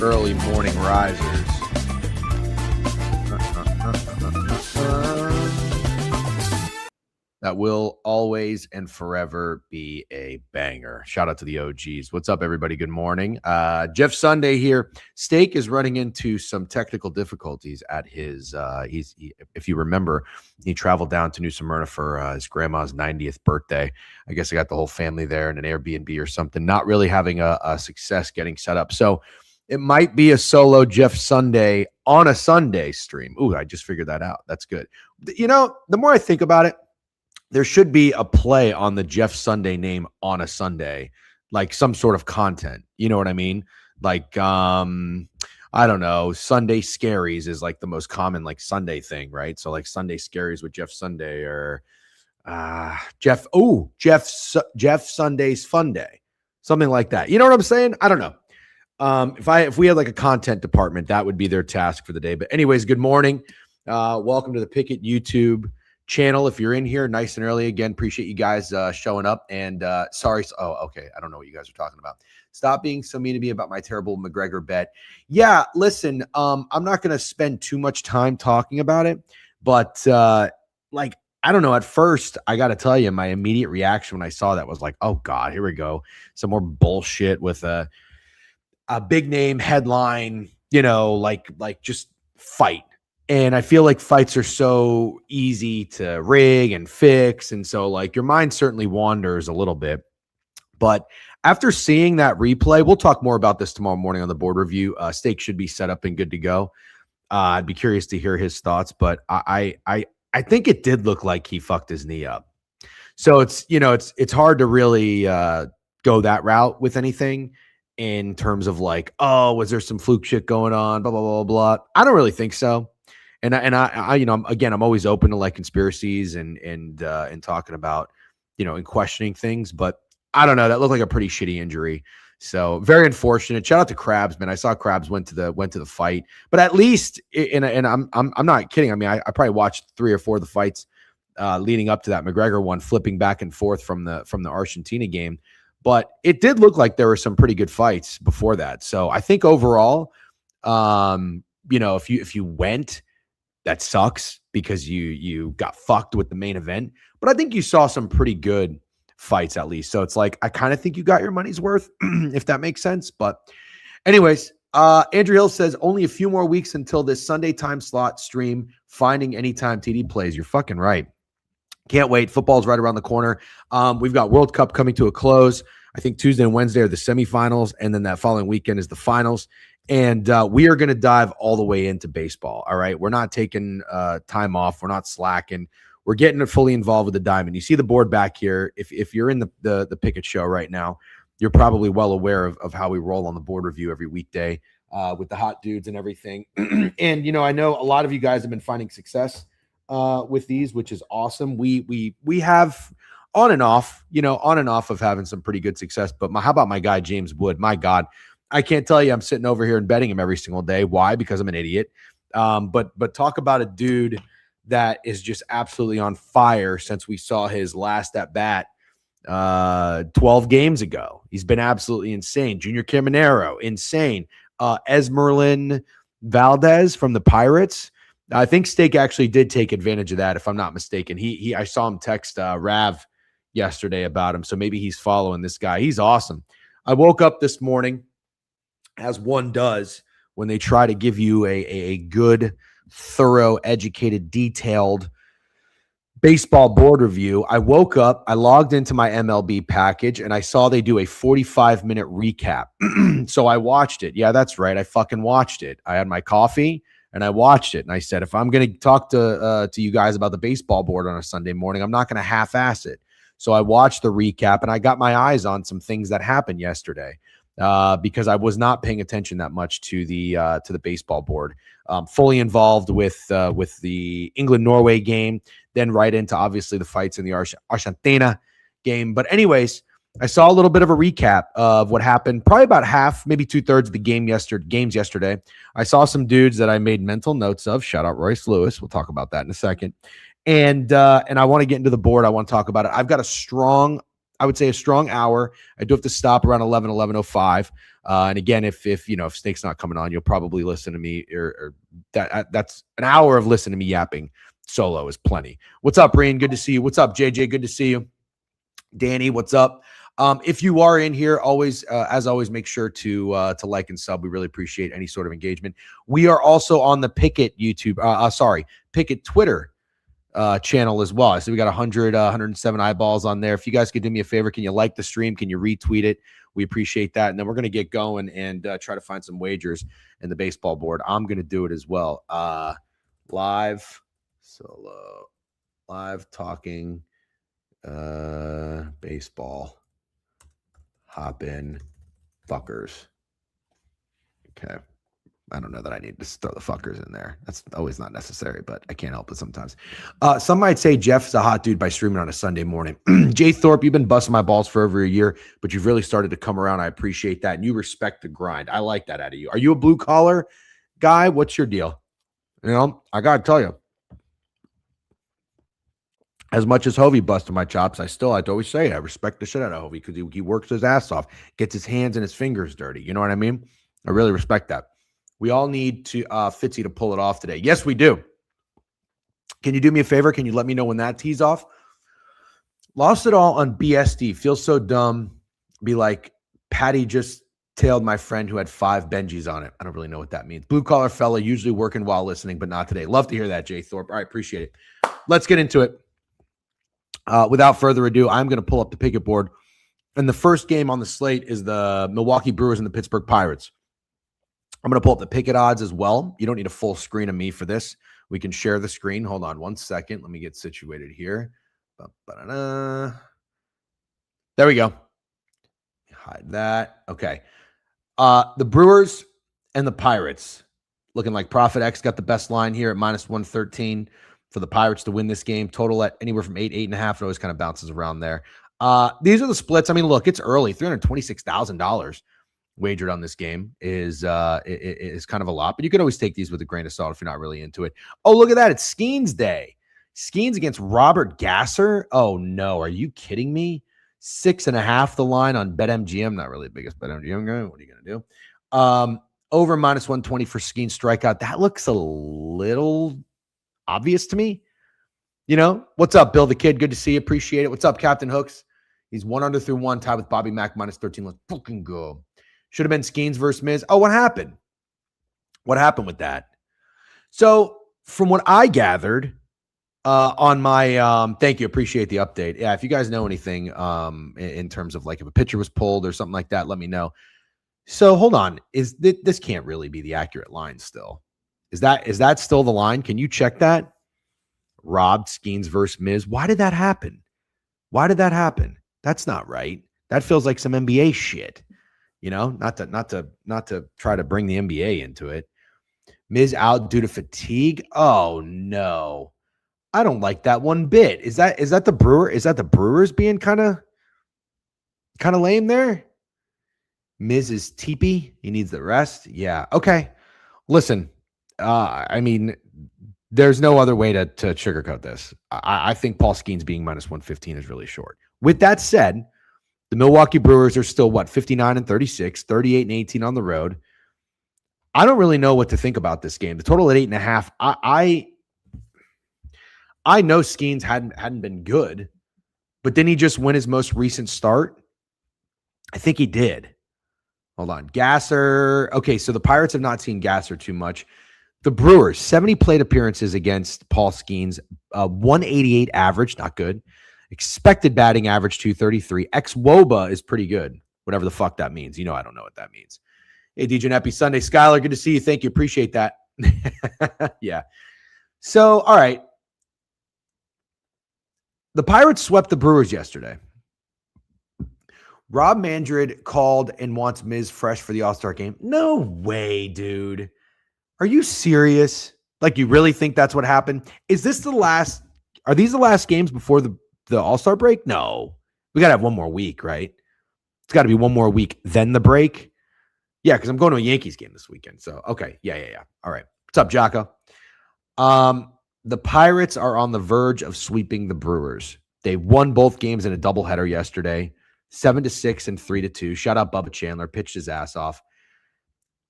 early morning risers. That will always and forever be a banger. Shout out to the OGs. What's up, everybody? Good morning. Jeff Sunday here. Steak is running into some technical difficulties at his, if you remember, he traveled down to New Smyrna for his grandma's 90th birthday. I guess I got the whole family there in an Airbnb or something, not really having a success getting set up. So it might be a solo Jeff Sunday on a Sunday stream. Ooh, I just figured that out. That's good. You know, the more I think about it, there should be a play on the Jeff Sunday name on a Sunday, like some sort of content. You know what I mean? Like, I don't know, Sunday Scaries is like the most common like Sunday thing, right? So like Sunday Scaries with Jeff Sunday or Jeff Sunday's Fun Day, something like that. You know what I'm saying? I don't know. If we had like a content department, that would be their task for the day. But anyways, good morning. Welcome to the Pikkit YouTube channel. If you're in here nice and early, again, appreciate you guys showing up. And sorry. Oh, okay. I don't know what you guys are talking about. Stop being so mean to me about my terrible McGregor bet. Yeah, listen, I'm not going to spend too much time talking about it, but like, I don't know. At first, I got to tell you, my immediate reaction when I saw that was like, oh God, here we go. Some more bullshit with a big name headline, you know, like just fight. And I feel like fights are so easy to rig and fix. And so like your mind certainly wanders a little bit. But after seeing that replay, we'll talk more about this tomorrow morning on the board review. Steak should be set up and good to go. I'd be curious to hear his thoughts, but I think it did look like he fucked his knee up. So it's, you know, it's hard to really go that route with anything in terms of like, oh, was there some fluke shit going on? Blah, blah, blah, blah. I don't really think so. And I, you know, I'm always open to like conspiracies and talking about, you know, and questioning things, but I don't know. That looked like a pretty shitty injury. So very unfortunate. Shout out to Krabs, man. I saw Krabs went to the fight, but at least, and I'm not kidding. I mean, I probably watched 3 or 4 of the fights leading up to that McGregor one, flipping back and forth from the Argentina game. But it did look like there were some pretty good fights before that. So I think overall, you know, if you went, that sucks because you got fucked with the main event. But I think you saw some pretty good fights at least. So it's like, I kind of think you got your money's worth, if that makes sense. But anyways, Andrew Hill says only a few more weeks until this Sunday time slot stream, finding anytime TD plays. You're fucking right. Can't wait. Football's right around the corner. We've got World Cup coming to a close. I think Tuesday and Wednesday are the semifinals, and then that following weekend is the finals. And we are going to dive all the way into baseball. All right. We're not taking time off. We're not slacking. We're getting fully involved with the diamond. You see the board back here. If you're in the Pikkit show right now, you're probably well aware of how we roll on the board review every weekday with the hot dudes and everything. And, you know, I know a lot of you guys have been finding success with these, which is awesome. We have on and off of having some pretty good success. But how about my guy, James Wood? My God, I can't tell you I'm sitting over here and betting him every single day. Why? Because I'm an idiot. But talk about a dude that is just absolutely on fire since we saw his last at bat 12 games ago. He's been absolutely insane. Junior Caminero, insane. Esmerlin Valdez from the Pirates. I think Steak actually did take advantage of that, if I'm not mistaken. I saw him text Rav yesterday about him, so maybe he's following this guy. He's awesome. I woke up this morning, as one does, when they try to give you a good, thorough, educated, detailed baseball board review. I woke up, I logged into my MLB package, and I saw they do a 45-minute recap. So I watched it. Yeah, that's right. I fucking watched it. I had my coffee, and I watched it. And I said, if I'm going to talk to you guys about the baseball board on a Sunday morning, I'm not going to half-ass it. So I watched the recap, and I got my eyes on some things that happened yesterday. Because I was not paying attention that much to the baseball board. Fully involved with the England-Norway game, then right into obviously the fights in the Argentina game. But anyways, I saw a little bit of a recap of what happened, probably about half, maybe 2/3 of the games yesterday. I saw some dudes that I made mental notes of. Shout out Royce Lewis. We'll talk about that in a second. And I want to get into the board. I want to talk about it. I've got a strong hour. I do have to stop around 11:05. And again, if Snake's not coming on, you'll probably listen to me, or that's an hour of listening to me yapping solo is plenty. What's up, Rain? Good to see you. What's up, JJ? Good to see you. Danny, what's up? If you are in here, always, as always, make sure to like and sub. We really appreciate any sort of engagement. We are also on the Pikkit Pikkit Twitter channel as well. So we got 107 eyeballs on there. If you guys could do me a favor, can you like the stream? Can you retweet it? We appreciate that. And then we're going to get going and try to find some wagers in the baseball board. I'm going to do it as well. Live talking baseball. Hop in fuckers. Okay. I don't know that I need to throw the fuckers in there. That's always not necessary, but I can't help it sometimes. Some might say Jeff's a hot dude by streaming on a Sunday morning. Jay Thorpe, you've been busting my balls for over a year, but you've really started to come around. I appreciate that. And you respect the grind. I like that out of you. Are you a blue collar guy? What's your deal? I got to tell you, as much as Hovey busted my chops, I'd always say I respect the shit out of Hovey because he works his ass off, gets his hands and his fingers dirty. You know what I mean? I really respect that. We all need to Fitzy to pull it off today. Yes, we do. Can you do me a favor? Can you let me know when that tee's off? Lost it all on BSD. Feels so dumb. Be like, Patty just tailed my friend who had 5 Benjis on it. I don't really know what that means. Blue collar fella, usually working while listening, but not today. Love to hear that, Jay Thorpe. All right, appreciate it. Let's get into it. Without further ado, I'm going to pull up the Pikkit board. And the first game on the slate is the Milwaukee Brewers and the Pittsburgh Pirates. I'm going to pull up the Pikkit odds as well. You don't need a full screen of me for this. We can share the screen. Hold on one second. Let me get situated here. There we go. Hide that. Okay. The Brewers and the Pirates. Looking like Profit X got the best line here at -113 for the Pirates to win this game. Total at anywhere from 8.5. It always kind of bounces around there. These are the splits. I mean, look, it's early. $326,000 wagered on this game is kind of a lot, but you can always take these with a grain of salt if you're not really into it. Oh, look at that. It's Skeens Day. Skeens against Robert Gasser. Oh, no. Are you kidding me? 6.5 the line on BetMGM. Not really the biggest BetMGM guy. What are you going to do? Over -120 for Skeens strikeout. That looks a little obvious to me. What's up, Bill the Kid? Good to see you. Appreciate it. What's up, Captain Hooks? He's 1 under through 1, tied with Bobby Mack -13. Let's fucking go. Should have been Skeens versus Miz. Oh, what happened? What happened with that? So from what I gathered on my thank you, appreciate the update. Yeah, if you guys know anything in terms of like if a pitcher was pulled or something like that, let me know. So hold on. This can't really be the accurate line still? Is that still the line? Can you check that? Robbed Skeens versus Miz. Why did that happen? That's not right. That feels like some NBA shit. Not to try to bring the NBA into it. Miz out due to fatigue. Oh no. I don't like that one bit. Is that the Brewer? Is that the Brewers being kind of lame there? Miz is teepee. He needs the rest. Yeah. Okay. Listen, I mean, there's no other way to sugarcoat this. I think Paul Skeens being -115 is really short. With that said, the Milwaukee Brewers are still 59-36, 38-18 on the road. I don't really know what to think about this game. The total at 8.5. I know Skeens hadn't been good, but didn't he just win his most recent start? I think he did. Hold on. Gasser. Okay, so the Pirates have not seen Gasser too much. The Brewers, 70 plate appearances against Paul Skeens, 188 average, not good. Expected batting average, 233. Ex-WOBA is pretty good, whatever the fuck that means. I don't know what that means. Hey, DJ Happy Sunday. Skylar, good to see you. Thank you. Appreciate that. Yeah. So, all right. The Pirates swept the Brewers yesterday. Rob Manfred called and wants Miz fresh for the All-Star game. No way, dude. Are you serious? Like, you really think that's what happened? Is this the last? Are these the last games before the All-Star break? No. We got to have one more week, right? It's got to be one more week, then the break. Yeah, because I'm going to a Yankees game this weekend. So, okay. Yeah. All right. What's up, Jocko? The Pirates are on the verge of sweeping the Brewers. They won both games in a doubleheader yesterday. 7-6 and 3-2. Shout out Bubba Chandler, pitched his ass off.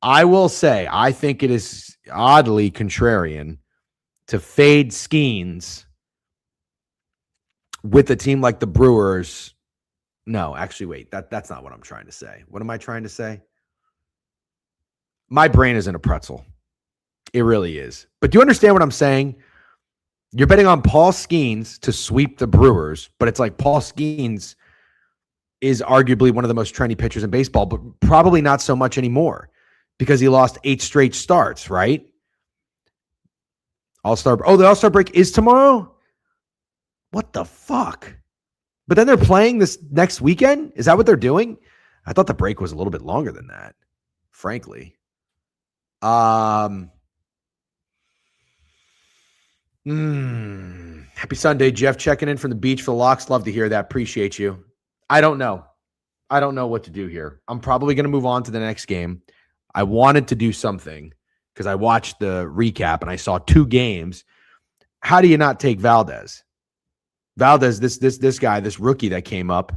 I will say, I think it is oddly contrarian to fade Skeens with a team like the Brewers. No, actually, wait, that's not what I'm trying to say. What am I trying to say? My brain is in a pretzel. It really is. But do you understand what I'm saying? You're betting on Paul Skeens to sweep the Brewers, but it's like Paul Skeens is arguably one of the most trendy pitchers in baseball, but probably not so much anymore because he lost 8 straight starts, right? All-Star. Oh, the All-Star break is tomorrow? What the fuck? But then they're playing this next weekend? Is that what they're doing? I thought the break was a little bit longer than that, frankly. Happy Sunday, Jeff. Checking in from the beach for the Locks. Love to hear that. Appreciate you. I don't know. I don't know what to do here. I'm probably going to move on to the next game. I wanted to do something because I watched the recap and I saw 2 games. How do you not take Valdez? Valdez, this guy, this rookie that came up,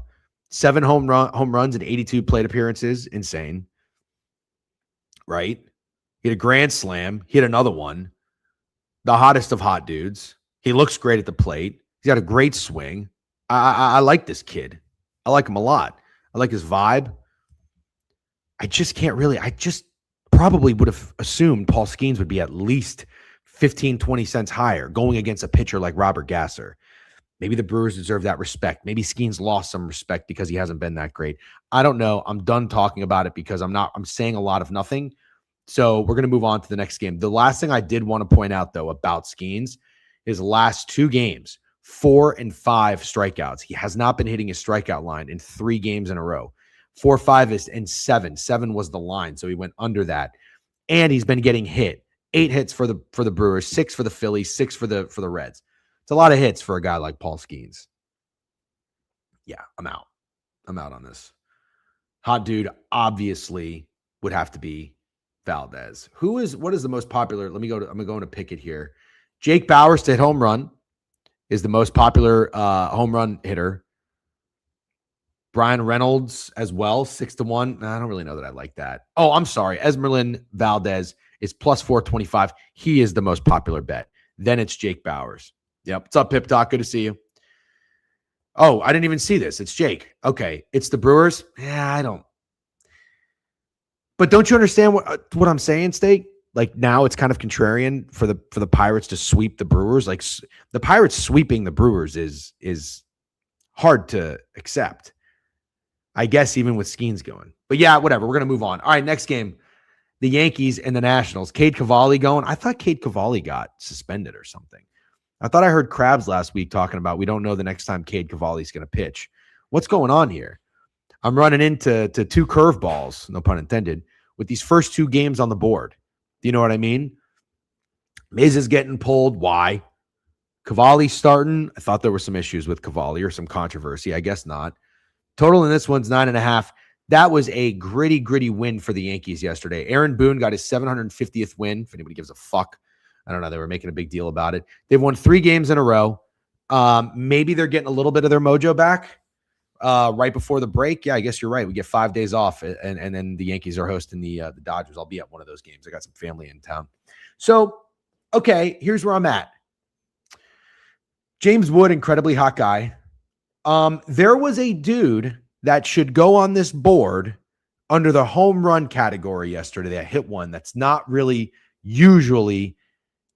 7 home runs and 82 plate appearances. Insane. Right? He had a grand slam. He had another one. The hottest of hot dudes. He looks great at the plate. He's got a great swing. I like this kid. I like him a lot. I like his vibe. I just probably would have assumed Paul Skeens would be at least 15, 20 cents higher going against a pitcher like Robert Gasser. Maybe the Brewers deserve that respect. Maybe Skeens lost some respect because he hasn't been that great. I don't know. I'm done talking about it because I'm saying a lot of nothing. So we're going to move on to the next game. The last thing I did want to point out, though, about Skeens, his last 2 games, 4 and 5 strikeouts. He has not been hitting his strikeout line in 3 games in a row. 4, 5 and 7. 7 was the line, so he went under that. And he's been getting hit. 8 hits for the Brewers, 6 for the Phillies, 6 for the Reds. It's a lot of hits for a guy like Paul Skeens. Yeah, I'm out. I'm out on this. Hot dude obviously would have to be Valdez. What is the most popular? I'm going to Pikkit here. Jake Bauers to hit home run is the most popular home run hitter. Brian Reynolds as well, 6-1. I don't really know that I like that. Oh, I'm sorry. Esmeralyn Valdez is plus 425. He is the most popular bet. Then it's Jake Bauers. Yep. What's up, Pip Doc? Good to see you. Oh, I didn't even see this. It's Jake. Okay. It's the Brewers. Yeah, I don't. But don't you understand what I'm saying, Steak? Like now it's kind of contrarian for the Pirates to sweep the Brewers. Like the Pirates sweeping the Brewers is hard to accept. I guess even with Skeens going. But yeah, whatever. We're going to move on. All right, next game. The Yankees and the Nationals. Cade Cavalli going. I thought Cade Cavalli got suspended or something. I thought I heard Krabs last week talking about we don't know the next time Cade Cavalli's going to pitch. What's going on here? I'm running into 2 curveballs, no pun intended, with these first 2 games on the board. Do you know what I mean? Miz is getting pulled. Why? Cavalli starting. I thought there were some issues with Cavalli or some controversy. I guess not. Total in this one's 9.5. That was a gritty win for the Yankees yesterday. Aaron Boone got his 750th win. If anybody gives a fuck. I don't know. They were making a big deal about it. They've won 3 games in a row. Maybe they're getting a little bit of their mojo back right before the break. Yeah, I guess you're right. We get 5 days off, and then the Yankees are hosting the Dodgers. I'll be at one of those games. I got some family in town. So, okay, here's where I'm at. James Wood, incredibly hot guy. There was a dude that should go on this board under the home run category yesterday that hit one that's not really usually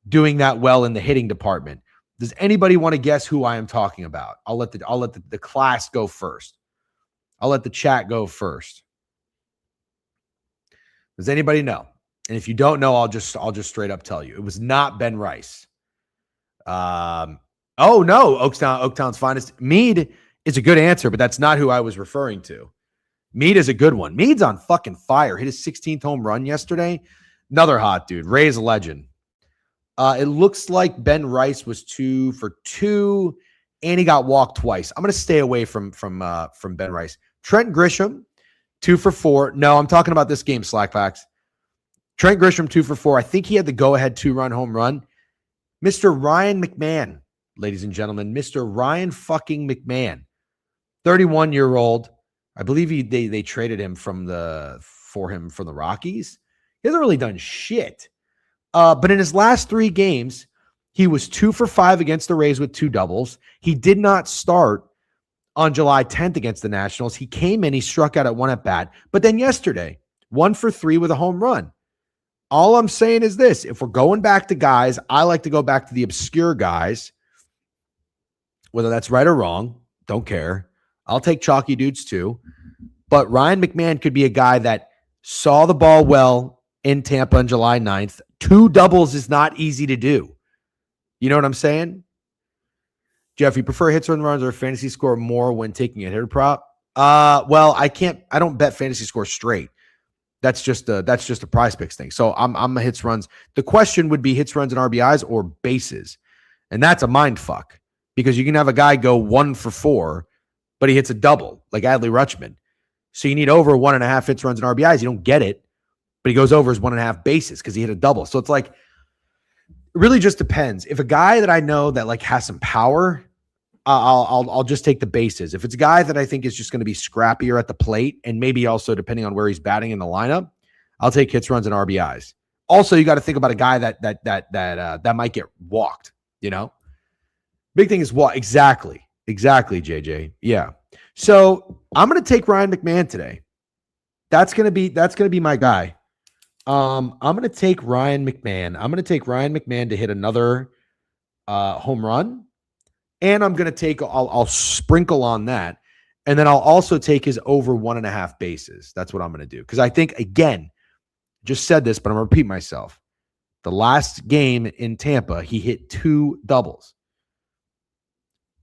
doing that well in the hitting department. Does anybody want to guess who I am talking about? I'll let the class go first. I'll let the chat go first. Does anybody know? And if you don't know, I'll just straight up tell you. It was not Ben Rice. Oh no, Oaktown's finest. Mead is a good answer, but that's not who I was referring to. Mead is a good one. Mead's on fucking fire. Hit his 16th home run yesterday. Another hot dude. Ray's a legend. It looks like Ben Rice was 2 for 2, and he got walked twice. I'm going to stay away from Ben Rice. Trent Grisham, 2 for 4. No, I'm talking about this game, Slackbacks. Trent Grisham, 2 for 4. I think he had the go-ahead 2-run home run. Mr. Ryan McMahon, ladies and gentlemen, Mr. Ryan fucking McMahon, 31-year-old, I believe they traded him for him from the Rockies. He hasn't really done shit. But in his last 3 games, he was 2 for 5 against the Rays with 2 doubles. He did not start on July 10th against the Nationals. He came in, he struck out at 1 at bat. But then yesterday, 1 for 3 with a home run. All I'm saying is this. If we're going back to guys, I like to go back to the obscure guys. Whether that's right or wrong, don't care. I'll take chalky dudes too. But Ryan McMahon could be a guy that saw the ball well in Tampa on July 9th. 2 doubles is not easy to do. You know what I'm saying? Jeff, you prefer hits or runs or fantasy score more when taking a hitter prop? Well, I don't bet fantasy score straight. That's just a prize picks thing. So I'm a hits runs. The question would be hits, runs, and RBIs or bases. And that's a mind fuck because you can have a guy go 1 for 4, but he hits a double like Adley Rutschman. So you need over 1.5 hits, runs, and RBIs. You don't get it, but he goes over his 1.5 bases because he hit a double. So it's like, it really just depends. If a guy that I know that like has some power, I'll just take the bases. If it's a guy that I think is just going to be scrappier at the plate and maybe also depending on where he's batting in the lineup, I'll take hits, runs, and RBIs. Also, you got to think about a guy that might get walked. You know, big thing is walk. Exactly, JJ. Yeah. So I'm going to take Ryan McMahon today. That's gonna be my guy. I'm going to take Ryan McMahon. I'm going to take Ryan McMahon to hit another home run. And I'm going to take, I'll sprinkle on that. And then I'll also take his over 1.5 bases. That's what I'm going to do. Because I think, again, just said this, but I'm going to repeat myself. The last game in Tampa, he hit 2 doubles.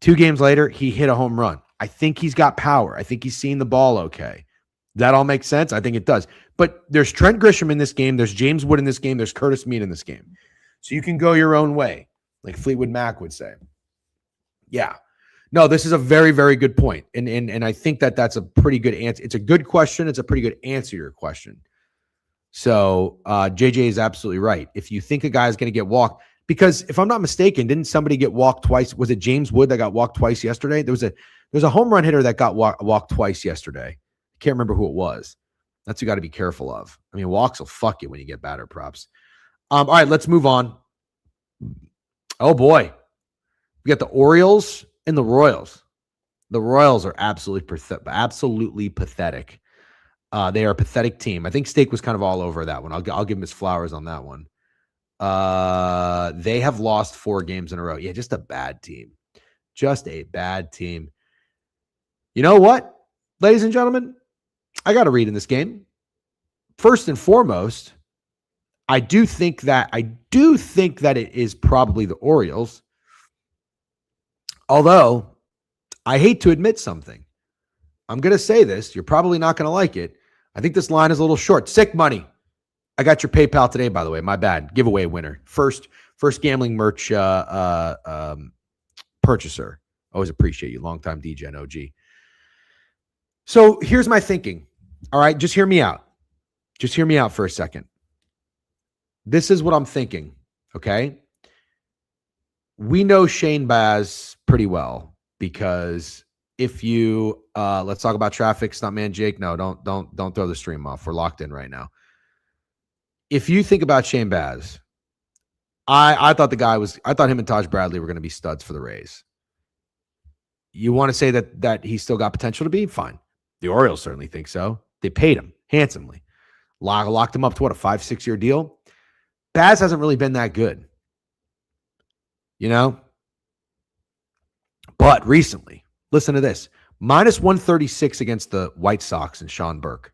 2 games later, he hit a home run. I think he's got power. I think he's seeing the ball okay. That all makes sense? I think it does. But there's Trent Grisham in this game. There's James Wood in this game. There's Curtis Mead in this game. So you can go your own way, like Fleetwood Mac would say. Yeah. No, this is a very, very good point. And I think that's a pretty good answer. It's a good question. It's a pretty good answer to your question. So JJ is absolutely right. If you think a guy is going to get walked, because if I'm not mistaken, didn't somebody get walked twice? Was it James Wood that got walked twice yesterday? There was a home run hitter that got walked twice yesterday. I can't remember who it was. That's what you got to be careful of. I mean, walks will fuck you when you get batter props. All right, let's move on. Oh boy. We got the Orioles and the Royals. The Royals are absolutely pathetic. They are a pathetic team. I think Steak was kind of all over that one. I'll give him his flowers on that one. They have lost 4 games in a row. Yeah, just a bad team. Just a bad team. You know what, ladies and gentlemen? I got to read in this game. First and foremost, I do think that it is probably the Orioles. Although, I hate to admit something. I'm going to say this. You're probably not going to like it. I think this line is a little short. Sick money. I got your PayPal today, by the way. My bad. Giveaway winner. First gambling merch purchaser. Always appreciate you. Longtime DJ and OG. So here's my thinking. All right, just hear me out. Just hear me out for a second. This is what I'm thinking, okay? We know Shane Baz pretty well because if you let's talk about traffic, Stuntman Jake. No, don't throw the stream off. We're locked in right now. If you think about Shane Baz, I thought him and Taj Bradley were going to be studs for the Rays. You want to say that he's still got potential to be? Fine. The Orioles certainly think so. They paid him handsomely. Locked him up to what, a 5-6 year deal? Baz hasn't really been that good. You know? But recently, listen to this. Minus 136 against the White Sox and Sean Burke.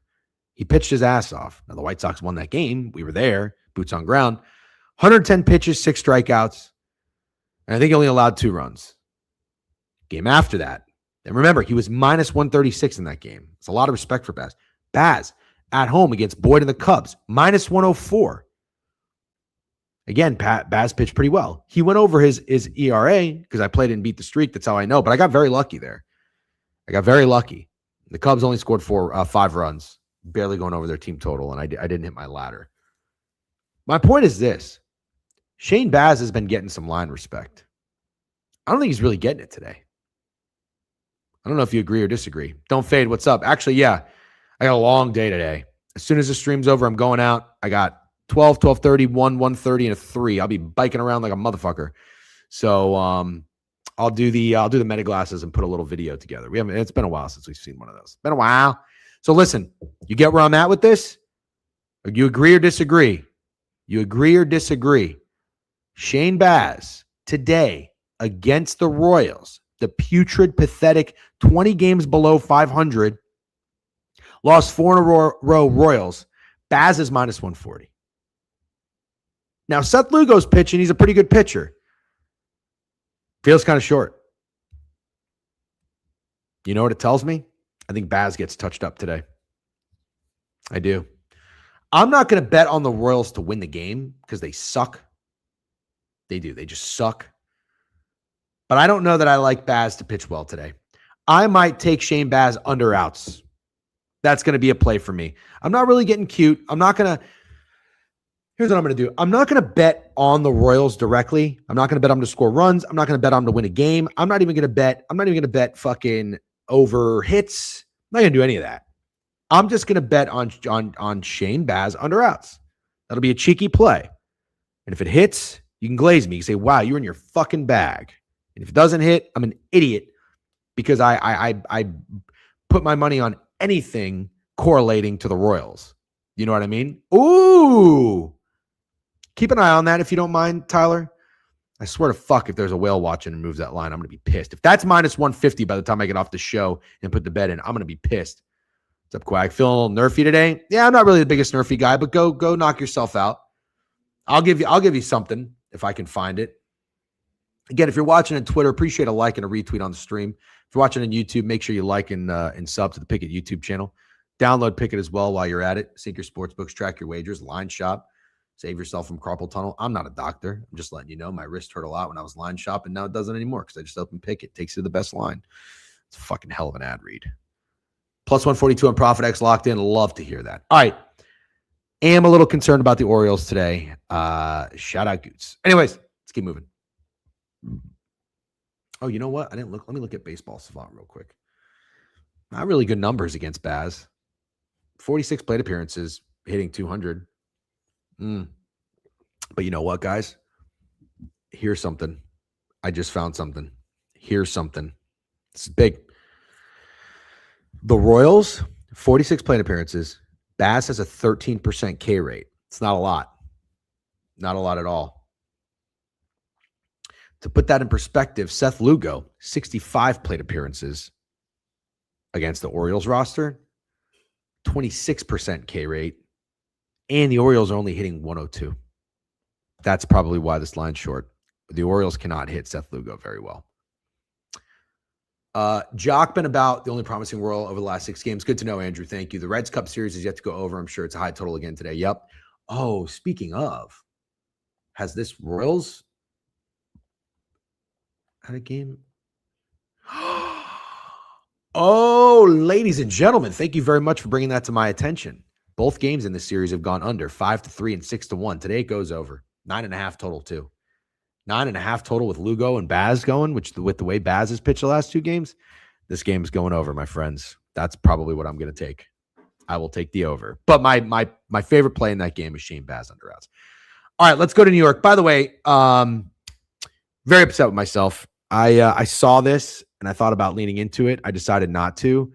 He pitched his ass off. Now, the White Sox won that game. We were there, boots on ground. 110 pitches, 6 strikeouts. And I think he only allowed 2 runs. Game after that. And remember, he was minus 136 in that game. It's a lot of respect for Baz. Baz, at home against Boyd and the Cubs, minus 104. Again, Baz pitched pretty well. He went over his ERA because I played and beat the streak. That's how I know. But I got very lucky there. I got very lucky. The Cubs only scored 5 runs, barely going over their team total, and I didn't hit my ladder. My point is this. Shane Baz has been getting some line respect. I don't think he's really getting it today. I don't know if you agree or disagree. Don't fade. What's up? Actually, yeah, I got a long day today. As soon as the stream's over, I'm going out. I got 12, 12:30, 1, 1:30, and a 3. I'll be biking around like a motherfucker. So I'll do the meta glasses and put a little video together. It's been a while since we've seen one of those. Been a while. So listen, you get where I'm at with this? You agree or disagree? You agree or disagree? Shane Baz today against the Royals, the putrid, pathetic 20 games below 500, lost 4 in a row Royals. Baz is minus 140. Now, Seth Lugo's pitching. He's a pretty good pitcher. Feels kind of short. You know what it tells me? I think Baz gets touched up today. I do. I'm not going to bet on the Royals to win the game because they suck. They do. They just suck. But I don't know that I like Baz to pitch well today. I might take Shane Baz under outs. That's going to be a play for me. I'm not really getting cute. Here's what I'm going to do. I'm not going to bet on the Royals directly. I'm not going to bet on them to score runs. I'm not going to bet on them to win a game. I'm not even going to bet fucking over hits. I'm not going to do any of that. I'm just going to bet on Shane Baz under outs. That'll be a cheeky play. And if it hits, you can glaze me. You can say, wow, you're in your fucking bag. And if it doesn't hit, I'm an idiot because I put my money on anything correlating to the Royals. You know what I mean? Ooh. Keep an eye on that if you don't mind, Tyler. I swear to fuck if there's a whale watching and moves that line, I'm going to be pissed. If that's minus 150 by the time I get off the show and put the bet in, I'm going to be pissed. What's up, Quag? Feeling a little nerfy today? Yeah, I'm not really the biggest nerfy guy, but go knock yourself out. I'll give you something if I can find it. Again, if you're watching on Twitter, appreciate a like and a retweet on the stream. If you're watching on YouTube, make sure you like and sub to the Pikkit YouTube channel. Download Pikkit as well while you're at it. Sync your sportsbooks, track your wagers, line shop. Save yourself from carpal tunnel. I'm not a doctor. I'm just letting you know my wrist hurt a lot when I was line shopping. Now it doesn't anymore because I just opened Pikkit. Takes you to the best line. It's a fucking hell of an ad read. Plus 142 on ProfitX locked in. Love to hear that. All right. Am a little concerned about the Orioles today. Shout out Goots. Anyways, let's keep moving. Oh, you know what? I didn't look. Let me look at Baseball Savant real quick. Not really good numbers against Baz. 46 plate appearances, hitting 200. But you know what, guys? Here's something. I just found something. Here's something. This is big. The Royals, 46 plate appearances. Baz has a 13% K rate. It's not a lot. Not a lot at all. To put that in perspective, Seth Lugo, 65 plate appearances against the Orioles roster, 26% K rate. And the Orioles are only hitting 102. That's probably why this line's short. The Orioles cannot hit Seth Lugo very well. Jock been about the only promising Royal over the last 6 games. Good to know, Andrew. Thank you. The Reds Cup series is yet to go over. I'm sure it's a high total again today. Yep. Oh, speaking of, has this Royals had a game? Oh, ladies and gentlemen, thank you very much for bringing that to my attention. Both games in this series have gone under 5-3 and 6-1. Today it goes over 9.5 total too. 9.5 total with Lugo and Baz going, which with the way Baz has pitched the last 2 games, this game is going over, my friends. That's probably what I'm going to take. I will take the over. But my favorite play in that game is Shane Baz under outs. All right, let's go to New York. By the way, very upset with myself. I saw this and I thought about leaning into it. I decided not to.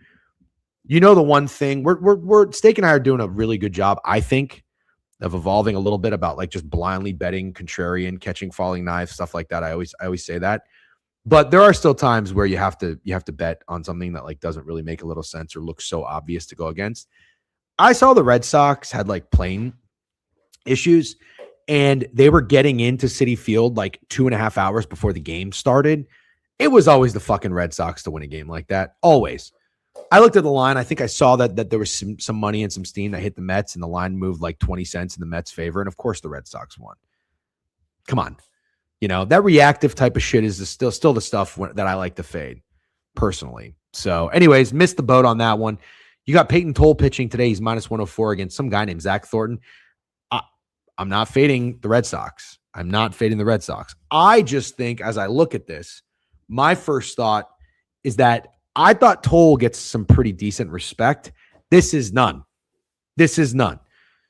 You know, the one thing we're Steak and I are doing a really good job, I think, of evolving a little bit about like just blindly betting contrarian, catching falling knives, stuff like that. I always say that, but there are still times where you have to bet on something that like doesn't really make a little sense or looks so obvious to go against. I saw the Red Sox had like plane issues and they were getting into Citi Field like 2.5 hours before the game started. It was always the fucking Red Sox to win a game like that. Always. I looked at the line. I think I saw that there was some money and some steam that hit the Mets, and the line moved like 20 cents in the Mets' favor. And of course, the Red Sox won. Come on, you know that reactive type of shit is still the stuff that I like to fade personally. So, anyways, missed the boat on that one. You got Peyton Toll pitching today. He's minus 104 against some guy named Zach Thornton. I'm not fading the Red Sox. I'm not fading the Red Sox. I just think as I look at this, my first thought is that I thought Toll gets some pretty decent respect. This is none. This is none.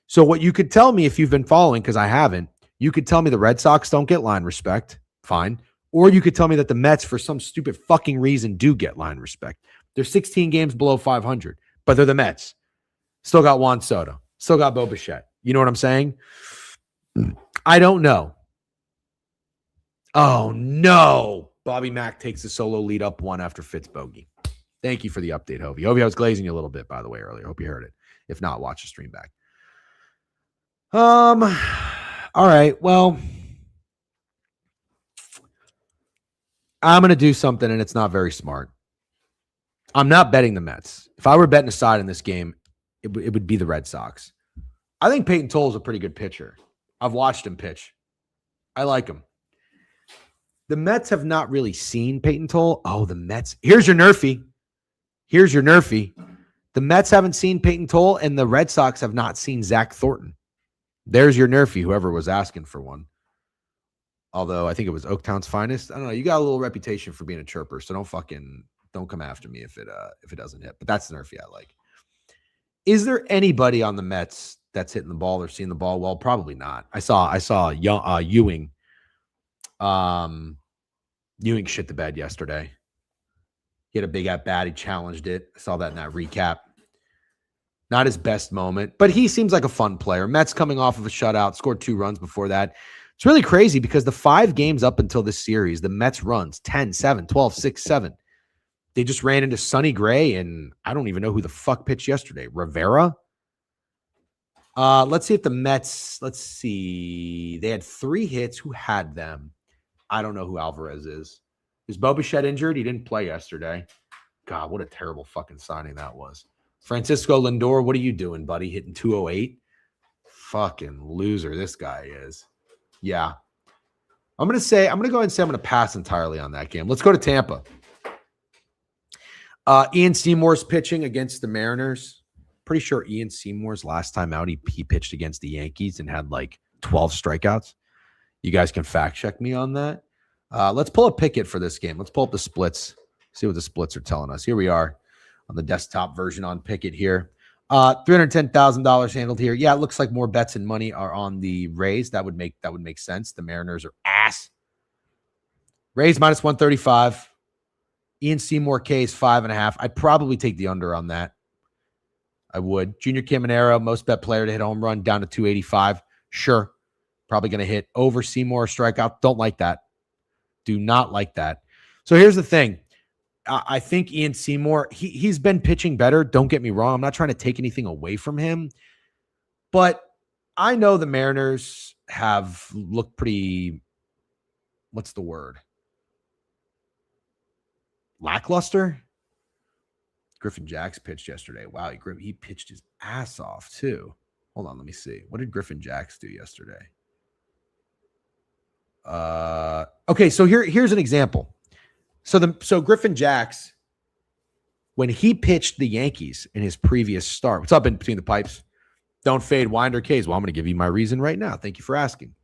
So what you could tell me if you've been following, because I haven't, you could tell me the Red Sox don't get line respect. Fine. Or you could tell me that the Mets, for some stupid fucking reason, do get line respect. They're 16 games below 500, but they're the Mets. Still got Juan Soto. Still got Bo Bichette. You know what I'm saying? I don't know. Oh, no. Bobby Mack takes the solo lead up 1 after Fitz bogey. Thank you for the update, Hovey. Hovey, I was glazing you a little bit, by the way, earlier. Hope you heard it. If not, watch the stream back. All right. Well, I'm going to do something, and it's not very smart. I'm not betting the Mets. If I were betting a side in this game, it would be the Red Sox. I think Peyton Toll is a pretty good pitcher. I've watched him pitch. I like him. The Mets have not really seen Peyton Toll. Oh, the Mets. Here's your Nerfy. Here's your Nerfy. The Mets haven't seen Peyton Toll, and the Red Sox have not seen Zach Thornton. There's your Nerfy, whoever was asking for one. Although I think it was Oaktown's finest. I don't know. You got a little reputation for being a chirper, so don't come after me if it doesn't hit. But that's the Nerfy I like. Is there anybody on the Mets that's hitting the ball or seeing the ball well? Probably not. I saw Ewing. Ewing shit the bed yesterday. He had a big at bat. He challenged it. I saw that in that recap. Not his best moment, but he seems like a fun player. Mets coming off of a shutout, scored 2 runs before that. It's really crazy because the 5 games up until this series, the Mets runs 10, 7, 12, 6, 7. They just ran into Sonny Gray, and I don't even know who the fuck pitched yesterday. Rivera? Let's see if the Mets, they had 3 hits. Who had them? I don't know who Alvarez is. Is Bo Bichette injured? He didn't play yesterday. God, what a terrible fucking signing that was. Francisco Lindor, what are you doing, buddy? Hitting 208? Fucking loser this guy is. Yeah. I'm going to go ahead and say I'm going to pass entirely on that game. Let's go to Tampa. Ian Seymour's pitching against the Mariners. Pretty sure Ian Seymour's last time out, he pitched against the Yankees and had like 12 strikeouts. You guys can fact check me on that. Let's pull a Pikkit for this game. Let's pull up the splits. See what the splits are telling us. Here we are on the desktop version on Pikkit here. $310,000 handled here. Yeah, it looks like more bets and money are on the Rays. That would make sense. The Mariners are ass. Rays minus 135. Ian Seymour K is 5.5. I'd probably take the under on that. I would. Junior Caminero, most bet player to hit a home run, down to 285. Sure. Probably going to hit over Seymour strikeout. Don't like that. Do not like that. So here's the thing. I think Ian Seymour, he's been pitching better. Don't get me wrong. I'm not trying to take anything away from him. But I know the Mariners have looked pretty, what's the word? Lackluster? Griffin Jacks pitched yesterday. Wow, he pitched his ass off too. Hold on, let me see. What did Griffin Jacks do yesterday? Okay, so here's an example. So Griffin Jacks, when he pitched the Yankees in his previous start, what's up in between the pipes? Don't fade, Winder K's. Well, I'm going to give you my reason right now. Thank you for asking.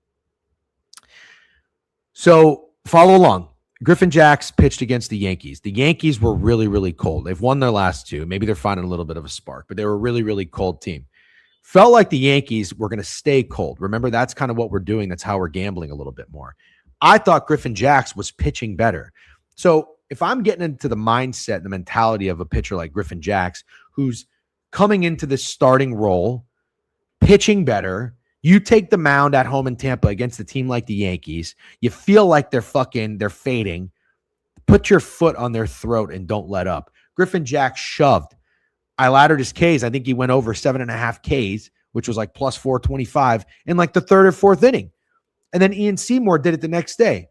So follow along. Griffin Jacks pitched against the Yankees. The Yankees were really, really cold. They've won their last 2. Maybe they're finding a little bit of a spark, but they were a really, really cold team. Felt like the Yankees were going to stay cold. Remember, that's kind of what we're doing. That's how we're gambling a little bit more. I thought Griffin Jacks was pitching better. So if I'm getting into the mindset and the mentality of a pitcher like Griffin Jacks, who's coming into this starting role, pitching better, you take the mound at home in Tampa against a team like the Yankees, you feel like they're fading, put your foot on their throat and don't let up. Griffin Jacks shoved. I laddered his Ks. I think he went over 7.5 Ks, which was like plus 425 in like the 3rd or 4th inning. And then Ian Seymour did it the next day.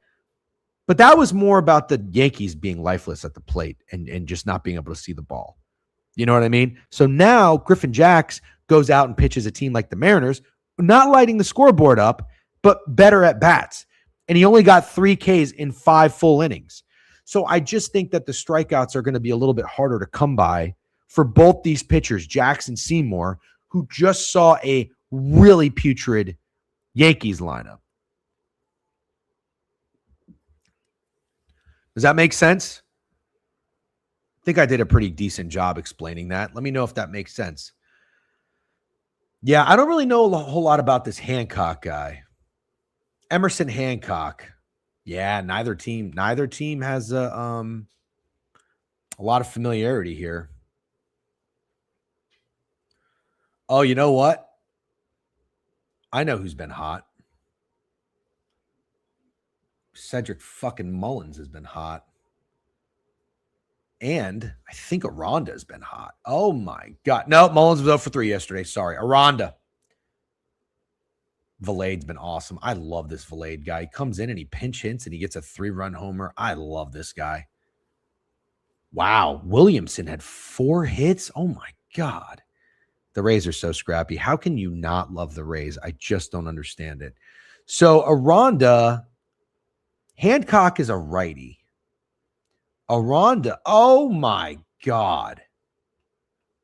But that was more about the Yankees being lifeless at the plate and just not being able to see the ball. You know what I mean? So now Griffin Jacks goes out and pitches a team like the Mariners, not lighting the scoreboard up, but better at bats. And he only got 3 Ks in 5 full innings. So I just think that the strikeouts are going to be a little bit harder to come by for both these pitchers, Jacks and Seymour, who just saw a really putrid Yankees lineup. Does that make sense? think I did a pretty decent job explaining that. Let me know if that makes sense. Yeah, I don't really know a whole lot about this Hancock guy. Emerson Hancock. Yeah, neither team has a lot of familiarity here. Oh, you know what? I know who's been hot. Cedric fucking Mullins has been hot. And I think Aranda has been hot. Oh my God. No, Mullins was 0 for 3 yesterday. Sorry. Aranda. Valade's been awesome. I love this Valade guy. He comes in and he pinch hits and he gets a 3-run homer. I love this guy. Wow. Williamson had 4 hits. Oh my God. The Rays are so scrappy. How can you not love the Rays? I just don't understand it. So Aranda, Hancock is a righty. Aranda, oh my God.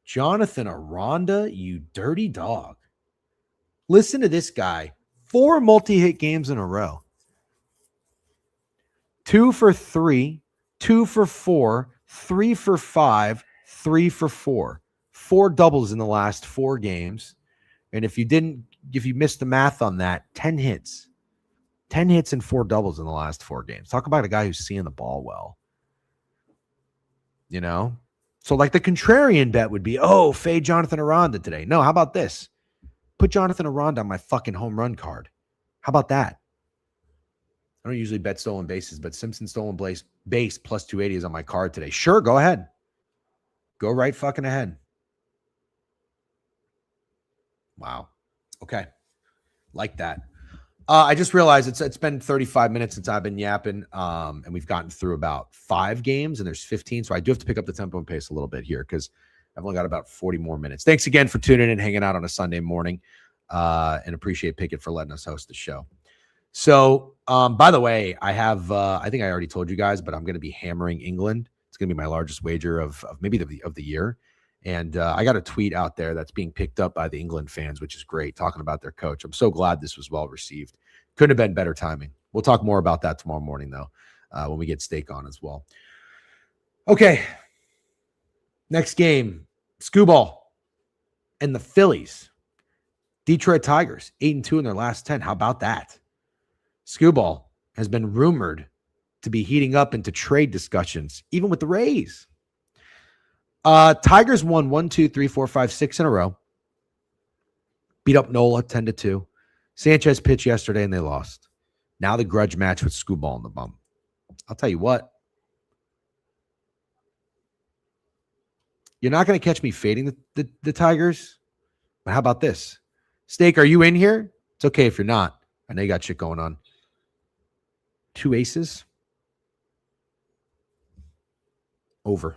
Jonathan Aranda, you dirty dog. Listen to this guy. 4 multi-hit games in a row. 2 for 3, 2 for 4, 3 for 5, 3 for 4. 4 doubles in the last 4 games. And if you missed the math on that, 10 hits. 10 hits and 4 doubles in the last 4 games. Talk about a guy who's seeing the ball well. You know? So like the contrarian bet would be, oh, fade Jonathan Aranda today. No, how about this? Put Jonathan Aranda on my fucking home run card. How about that? I don't usually bet stolen bases, but Simpson stolen base plus 280 is on my card today. Sure, go ahead. Go right fucking ahead. Wow. Okay. Like that. I just realized it's been 35 minutes since I've been yapping, and we've gotten through about 5 games, and there's 15. So I do have to pick up the tempo and pace a little bit here because I've only got about 40 more minutes. Thanks again for tuning in and hanging out on a Sunday morning, and appreciate Pikkit for letting us host the show. So, by the way, I have I think I already told you guys, but I'm going to be hammering England. It's going to be my largest wager of maybe of the year. And I got a tweet out there that's being picked up by the England fans, which is great, talking about their coach. I'm so glad this was well received. Couldn't have been better timing. We'll talk more about that tomorrow morning, though, when we get Steak on as well. Okay. Next game, Skubal and the Phillies. Detroit Tigers, 8-2 in their last 10. How about that? Skubal has been rumored to be heating up into trade discussions, even with the Rays. Tigers won 1, 2, 3, 4, 5, 6 in a row. Beat up Nola 10-2. Sanchez pitched yesterday and they lost. Now the grudge match with Skubal in the bum. I'll tell you what. You're not going to catch me fading the Tigers. But how about this? Steak, are you in here? It's okay if you're not. I know you got shit going on. 2 aces. Over.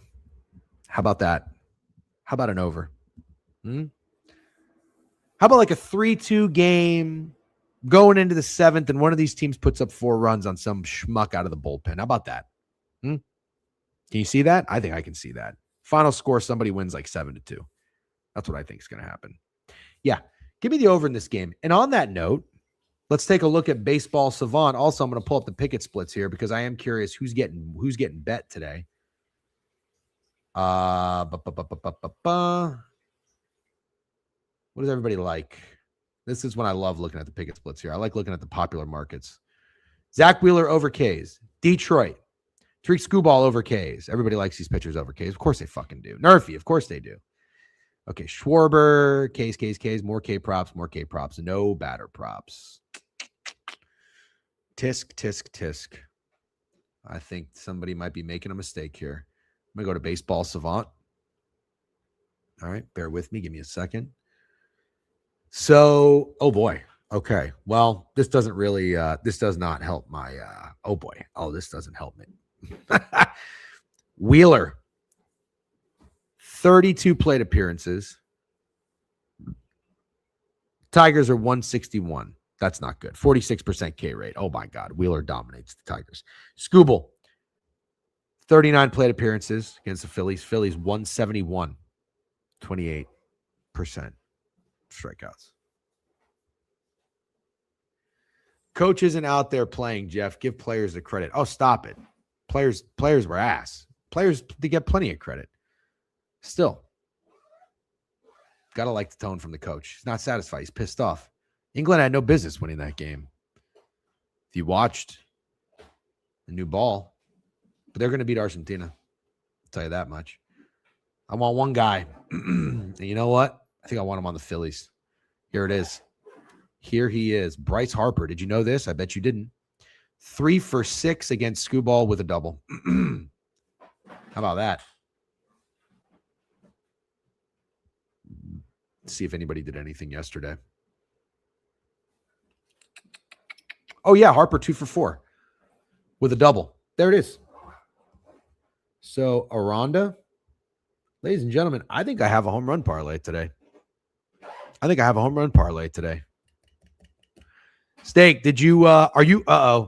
How about that? How about an over? How about like a 3-2 game going into the 7th and one of these teams puts up 4 runs on some schmuck out of the bullpen? How about that? Can you see that? I think I can see that. Final score, somebody wins like 7-2. That's what I think is going to happen. Yeah. Give me the over in this game. And on that note, let's take a look at Baseball Savant. Also, I'm going to pull up the Pikkit splits here because I am curious who's getting bet today. What does everybody like? This is when I love looking at the Pikkit splits here. I like looking at the popular markets. Zach Wheeler over K's. Detroit. Tariq Skubal over K's. Everybody likes these pitchers over K's. Of course they fucking do. Nerfy, of course they do. Okay, Schwarber, K's, more K props. No batter props. Tisk. I think somebody might be making a mistake here. I'm going to go to Baseball Savant. All right, bear with me. Give me a second. So, oh boy. Okay. Well, this doesn't really, this does not help my, oh boy. Oh, this doesn't help me. Wheeler, 32 plate appearances. Tigers are 161. That's not good. 46% K rate. Oh my God. Wheeler dominates the Tigers. Skubal, 39 plate appearances against the Phillies. Phillies 171. 28% strikeouts. Coach isn't out there playing, Jeff. Give players the credit. Oh, stop it. Players were ass. Players, they get plenty of credit. Still, got to like the tone from the coach. He's not satisfied. He's pissed off. England had no business winning that game. If you watched the new ball, but they're going to beat Argentina. I'll tell you that much. I want one guy. And you know what? I think I want him on the Phillies. Here it is. Here he is. Bryce Harper. Did you know this? I bet you didn't. 3 for 6 against Skubal with a double. How about that? Let's see if anybody did anything yesterday. Oh, yeah. Harper 2 for 4 with a double. There it is. So, Aranda, ladies and gentlemen, I think I have a home run parlay today. Steak, did you, are you,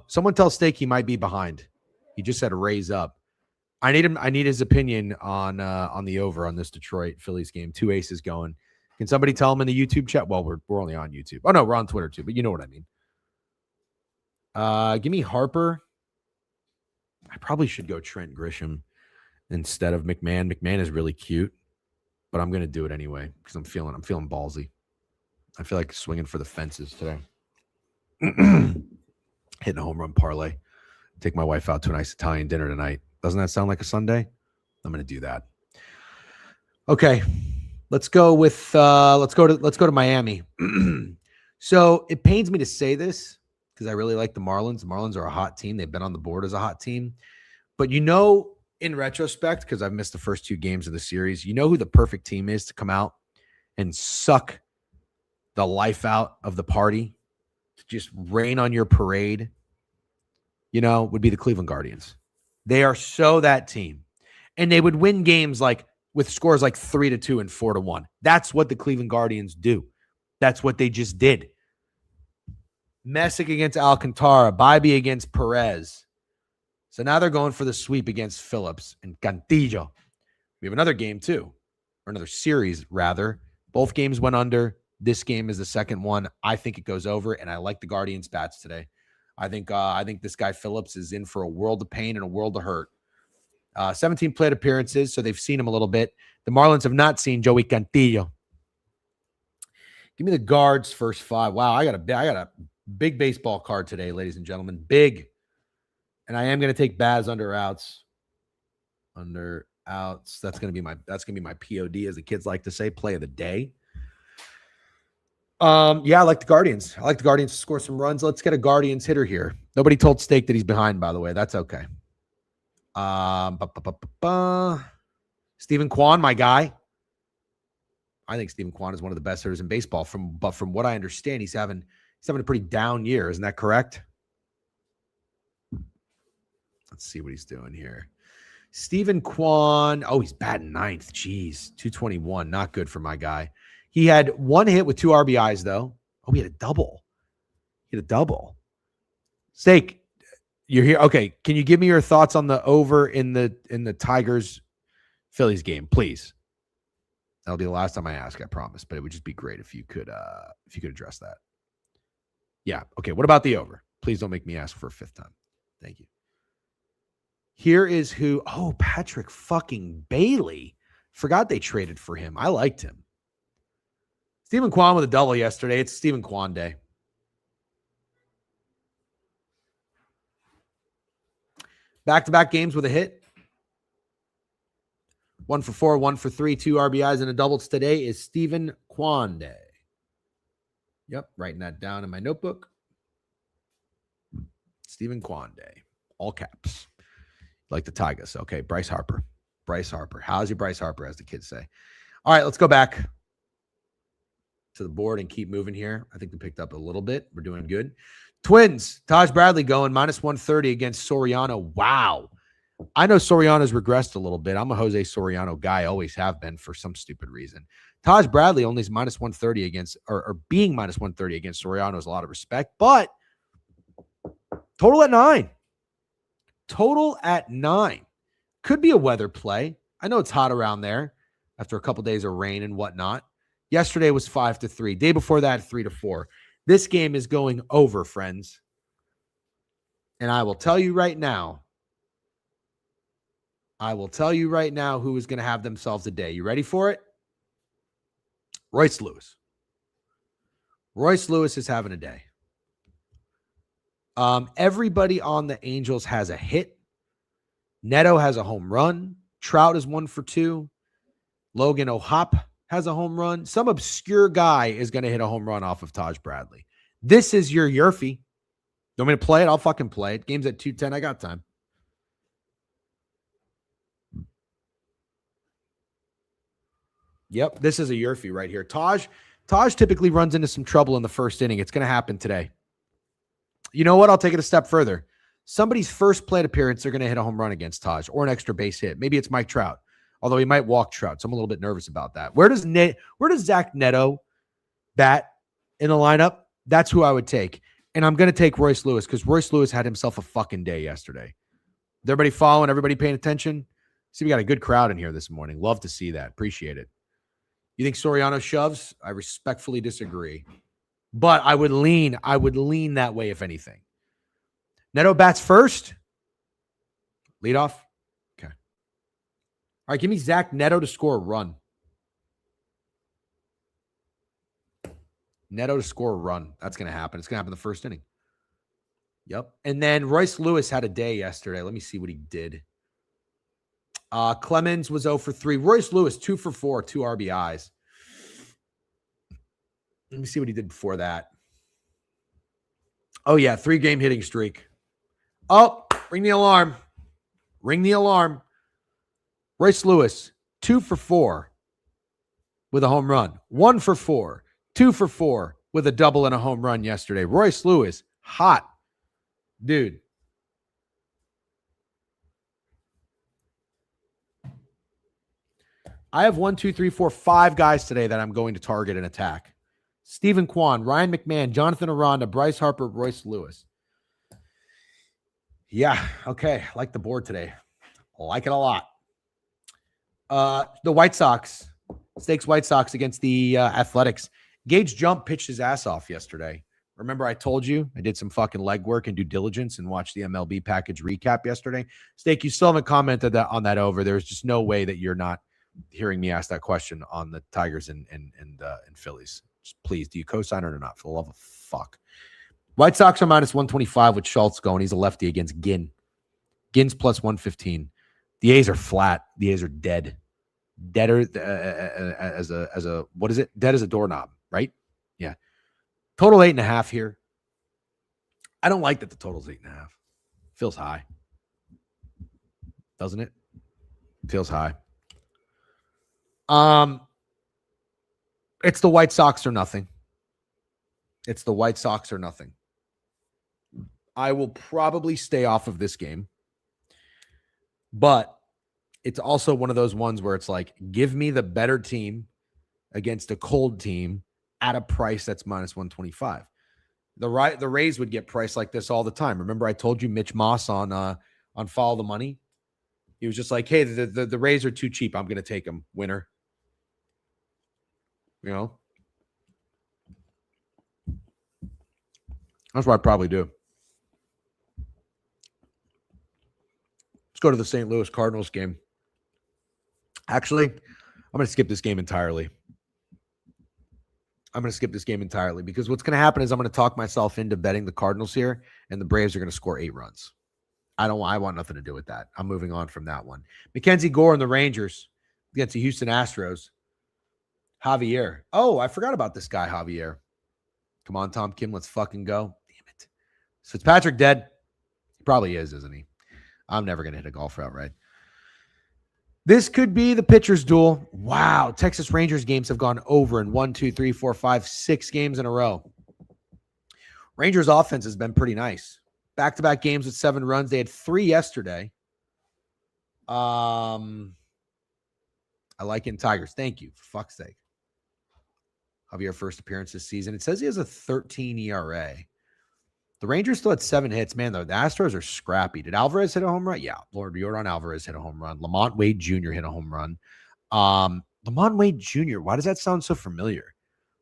someone tell Steak he might be behind. He just said raise up. I need his opinion on the over on this Detroit Phillies game. 2 aces going. Can somebody tell him in the YouTube chat? Well, we're only on YouTube. Oh, no, we're on Twitter too, but you know what I mean. Give me Harper. I probably should go Trent Grisham instead of McMahon. McMahon is really cute, but I'm going to do it anyway because I'm feeling ballsy. I feel like swinging for the fences today. Hitting a home run parlay. Take my wife out to a nice Italian dinner tonight. Doesn't that sound like a Sunday? I'm going to do that. Okay. Let's go to Miami. So it pains me to say this because I really like the Marlins. The Marlins are a hot team. They've been on the board as a hot team. But in retrospect, because I've missed the first 2 games of the series, who the perfect team is to come out and suck the life out of the party, to just rain on your parade, would be the Cleveland Guardians. They are so that team. And they would win games with scores like 3-2 and 4-1. That's what the Cleveland Guardians do. That's what they just did. Messick against Alcantara, Bibee against Perez. So now they're going for the sweep against Phillips and Cantillo. We have another game too, or another series rather. Both games went under. This game is the second one. I think it goes over, and I like the Guardians' bats today. I think this guy Phillips is in for a world of pain and a world of hurt. 17 plate appearances, so they've seen him a little bit. The Marlins have not seen Joey Cantillo. Give me the Guards first 5. Wow, I got a big baseball card today, ladies and gentlemen. Big. And I am going to take Baz under outs. Under outs. That's going to be my POD, as the kids like to say, play of the day. Yeah, I like the Guardians. I like the Guardians to score some runs. Let's get a Guardians hitter here. Nobody told Steak that he's behind, by the way. That's okay. Stephen Kwan, my guy. I think Stephen Kwan is one of the best hitters in baseball. But from what I understand, he's having a pretty down year. Isn't that correct? Let's see what he's doing here. Stephen Kwan. Oh, he's batting 9th. Jeez, 221. Not good for my guy. He had 1 hit with 2 RBIs, though. Oh, he had a double. Steak, you're here. Okay, can you give me your thoughts on the over in the Tigers Phillies game, please? That'll be the last time I ask, I promise. But it would just be great if you could address that. Yeah. Okay. What about the over? Please don't make me ask for a 5th time. Thank you. Here is who. Oh, Patrick fucking Bailey. Forgot they traded for him. I liked him. Stephen Kwan with a double yesterday. It's Stephen Kwan day. Back-to-back games with a hit. 1 for 4, 1 for 3, 2 RBIs and a double today is Stephen Kwan day. Yep, writing that down in my notebook. Stephen Kwan day. All caps. Like the Tigers. Okay, Bryce Harper. How's your Bryce Harper, as the kids say? All right, let's go back to the board and keep moving here. I think we picked up a little bit. We're doing good. Twins, Taj Bradley going -130 against Soriano. Wow. I know Soriano's regressed a little bit. I'm a Jose Soriano guy. Always have been for some stupid reason. Taj Bradley only is -130 against, or being -130 against Soriano is a lot of respect, but total at 9. Total at 9. Could be a weather play. I know it's hot around there after a couple days of rain and whatnot. Yesterday was 5-3. Day before that, 3-4. This game is going over, friends. And I will tell you right now, I will tell you right now who is going to have themselves a day. You ready for it? Royce Lewis. Royce Lewis is having a day. Everybody on the Angels has a hit. Neto has a home run. Trout is 1 for 2. Logan O'Hoppe has a home run. Some obscure guy is going to hit a home run off of Taj Bradley. This is your Yurfie. You want me to play it? I'll fucking play it. Game's at 2:10. I got time. Yep, this is a Yurfie right here. Taj typically runs into some trouble in the first inning. It's going to happen today. You know what? I'll take it a step further. Somebody's first plate appearance, they're going to hit a home run against Taj or an extra base hit. Maybe it's Mike Trout, although he might walk Trout. So I'm a little bit nervous about that. Where does Zach Neto bat in the lineup? That's who I would take. And I'm going to take Royce Lewis because Royce Lewis had himself a fucking day yesterday. Is everybody following? Everybody paying attention? See, we got a good crowd in here this morning. Love to see that. Appreciate it. You think Soriano shoves? I respectfully disagree. But I would lean that way, if anything. Neto bats first. Lead off. Okay. All right, give me Zach Neto to score a run. Neto to score a run. That's going to happen. It's going to happen in the first inning. Yep. And then Royce Lewis had a day yesterday. Let me see what he did. Clemens was 0 for 3. Royce Lewis, 2 for 4, 2 RBIs. Let me see what he did before that. Oh, yeah, 3-game hitting streak. Oh, ring the alarm. Ring the alarm. Royce Lewis, 2 for 4 with a home run. 1 for 4. 2 for 4 with a double and a home run yesterday. Royce Lewis, hot. Dude. I have 1, 2, 3, 4, 5 guys today that I'm going to target and attack. Stephen Kwan, Ryan McMahon, Jonathan Aranda, Bryce Harper, Royce Lewis. Yeah, okay. I like the board today. I like it a lot. The White Sox. Stakes White Sox against the Athletics. Gage Jump pitched his ass off yesterday. Remember I told you I did some fucking legwork and due diligence and watched the MLB package recap yesterday? Stake, you still haven't commented on that over. There's just no way that you're not hearing me ask that question on the Tigers and Phillies. Just please, do you co-sign it or not? For the love of fuck. White Sox are minus 125 with Schultz going. He's a lefty against Ginn. Ginn's plus 115. The A's are flat. The A's are dead. Deader as a what is it? Dead as a doorknob, right? Yeah. Total 8.5 here. I don't like that the total's 8.5. Feels high. Doesn't it? Feels high. It's the White Sox or nothing. It's the White Sox or nothing. I will probably stay off of this game. But it's also one of those ones where it's like, give me the better team against a cold team at a price that's minus 125. The Rays would get priced like this all the time. Remember I told you Mitch Moss on Follow the Money? He was just like, hey, the Rays are too cheap. I'm going to take them. Winner. You know? That's what I probably do. Let's go to the St. Louis Cardinals game. Actually, I'm going to skip this game entirely. Because what's going to happen is I'm going to talk myself into betting the Cardinals here, and the Braves are going to score 8 runs. I want nothing to do with that. I'm moving on from that one. Mackenzie Gore and the Rangers against the Houston Astros. Javier. Oh, I forgot about this guy, Javier. Come on, Tom Kim, let's fucking go. Damn it. So it's Patrick dead. He probably is, isn't he? I'm never going to hit a golf route, right? This could be the pitcher's duel. Wow. Texas Rangers games have gone over in 1, 2, 3, 4, 5, 6 games in a row. Rangers offense has been pretty nice. Back-to-back games with 7 runs. They had 3 yesterday. I like in Tigers. Thank you. For fuck's sake. Javier first appearance this season. It says he has a 13 ERA. The Rangers still had 7 hits. Man, the Astros are scrappy. Did Alvarez hit a home run? Yeah. Lord Yordan Alvarez hit a home run. Lamont Wade Jr. hit a home run. Lamont Wade Jr., why does that sound so familiar?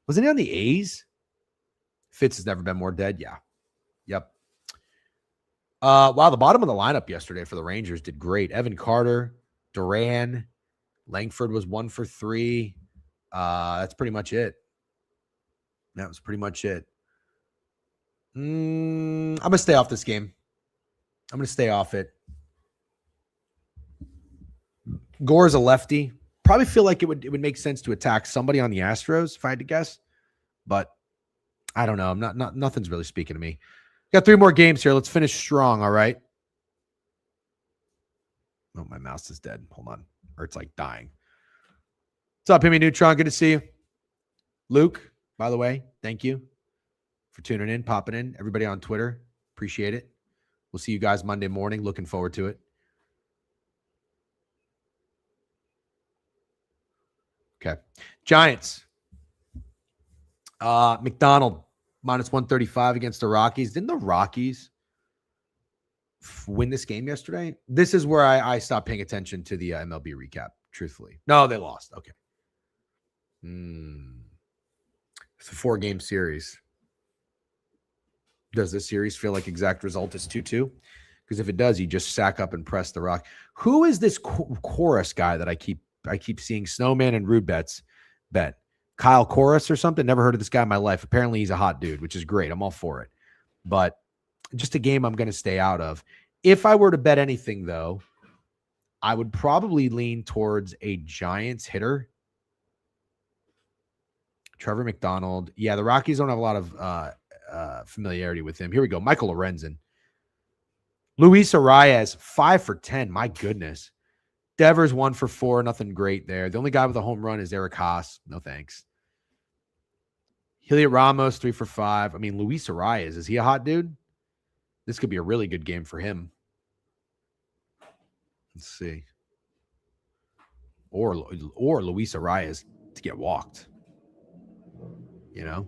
Wasn't he on the A's? Fitz has never been more dead. Yeah. Yep. Wow, the bottom of the lineup yesterday for the Rangers did great. Evan Carter, Duran. Langford was 1 for 3. That's pretty much it. That was pretty much it. I'm going to stay off this game. I'm going to stay off it. Gore's a lefty. Probably feel like it would make sense to attack somebody on the Astros if I had to guess. But I don't know. Nothing's really speaking to me. Got 3 more games here. Let's finish strong, all right? Oh, my mouse is dead. Hold on. Or it's like dying. What's up, Himmy Neutron? Good to see you. Luke, by the way, thank you for tuning in, popping in. Everybody on Twitter, appreciate it. We'll see you guys Monday morning. Looking forward to it. Okay. Giants. McDonald, minus 135 against the Rockies. Didn't the Rockies win this game yesterday? This is where I stopped paying attention to the MLB recap, truthfully. No, they lost. Okay. It's a 4-game series. Does this series feel like exact result is 2-2? Because if it does, you just sack up and press the rock. Who is this chorus guy that I keep seeing? Snowman and Rude bet Kyle Chorus or something. Never heard of this guy in my life. Apparently he's a hot dude, which is great. I'm all for it. But just a game I'm going to stay out of. If I were to bet anything, though, I would probably lean towards a Giants hitter. Trevor McDonald. Yeah, the Rockies don't have a lot of familiarity with him. Here we go. Michael Lorenzen. Luis Arias, 5 for 10. My goodness. Devers, 1 for 4. Nothing great there. The only guy with a home run is Eric Haas. No thanks. Heliot Ramos, 3 for 5. I mean, Luis Arias, is he a hot dude? This could be a really good game for him. Let's see. Or Luis Arias to get walked. You know?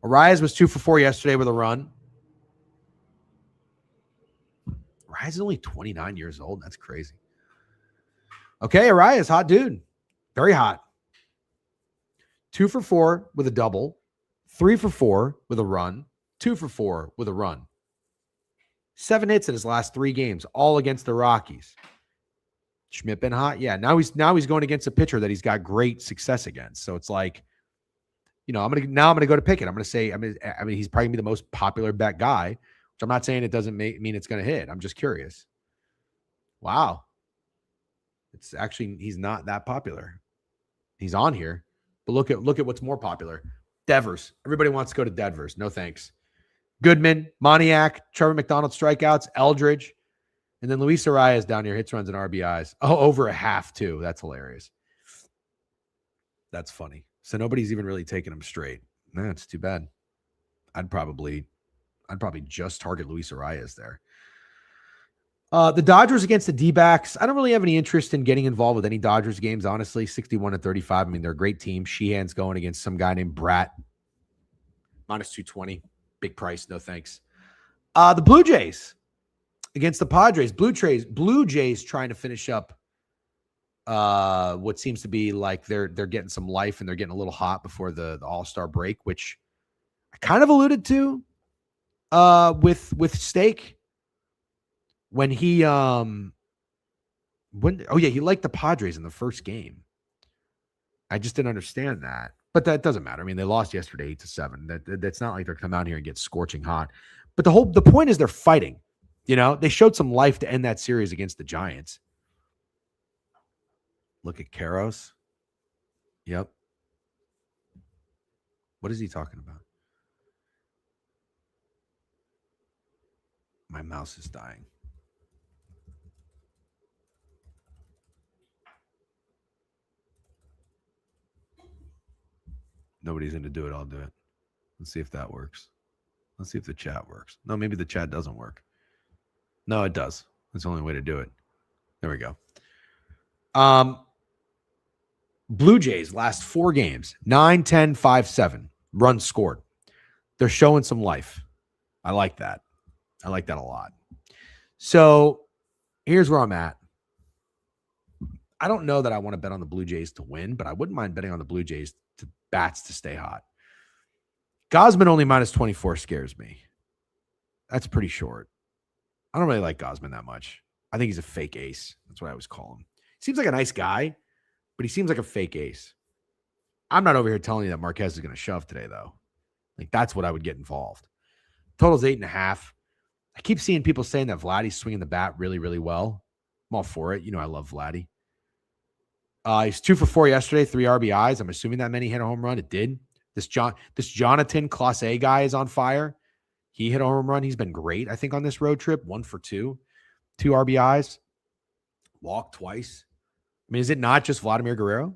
Arias was 2 for 4 yesterday with a run. Arias is only 29 years old. That's crazy. Okay, Arias, hot dude. Very hot. 2 for 4 with a double. 3 for 4 with a run. 2 for 4 with a run. 7 hits in his last 3 games, all against the Rockies. Schmidt been hot? Yeah, now he's going against a pitcher that he's got great success against. So it's like, you know, I'm gonna go to Pikkit. I'm gonna say, he's probably gonna be the most popular bet guy, which I'm not saying it doesn't mean it's gonna hit. I'm just curious. Wow. It's actually, he's not that popular. He's on here, but look at what's more popular. Devers. Everybody wants to go to Devers. No thanks. Goodman, Moniak, Trevor McDonald strikeouts, Eldridge, and then Luis Arias down here, hits, runs, and RBIs. Oh, over a half too. That's hilarious. That's funny. So nobody's even really taking him straight. That's too bad. I'd probably just target Luis Arias there. The Dodgers against the D-backs. I don't really have any interest in getting involved with any Dodgers games, honestly. 61-35. I mean, they're a great team. Sheehan's going against some guy named Bratt. Minus 220. Big price. No thanks. The Blue Jays against the Padres. Blue Jays trying to finish up what seems to be like they're getting some life and they're getting a little hot before the All-Star break, which I kind of alluded to with Steak when he he liked the Padres in the first game. I just didn't understand that. But that doesn't matter. I mean, they lost yesterday 8-7. That's not like they're coming out here and get scorching hot. But the point is they're fighting. You know, they showed some life to end that series against the Giants. Look at Karros. Yep. What is he talking about? My mouse is dying. Nobody's going to do it. I'll do it. Let's see if that works. Let's see if the chat works. No, maybe the chat doesn't work. No, it does. That's the only way to do it. There we go. Blue Jays last 4 games, 9-10, 5-7. Runs scored. They're showing some life. I like that. I like that a lot. So here's where I'm at. I don't know that I want to bet on the Blue Jays to win, but I wouldn't mind betting on the Blue Jays to bats to stay hot. Gosman only minus 24 scares me. That's pretty short. I don't really like Gosman that much. I think he's a fake ace. That's what I always call him. Seems like a nice guy, but he seems like a fake ace. I'm not over here telling you that Marquez is going to shove today, though. Like, that's what I would get involved. Total's 8.5. I keep seeing people saying that Vladdy's swinging the bat really, really well. I'm all for it. You know I love Vladdy. He's 2 for 4 yesterday, 3 RBIs. I'm assuming that many hit a home run. It did. This Jonathan Class A guy is on fire. He hit a home run. He's been great, I think, on this road trip. 1 for 2. 2 RBIs. Walked twice. I mean, is it not just Vladimir Guerrero?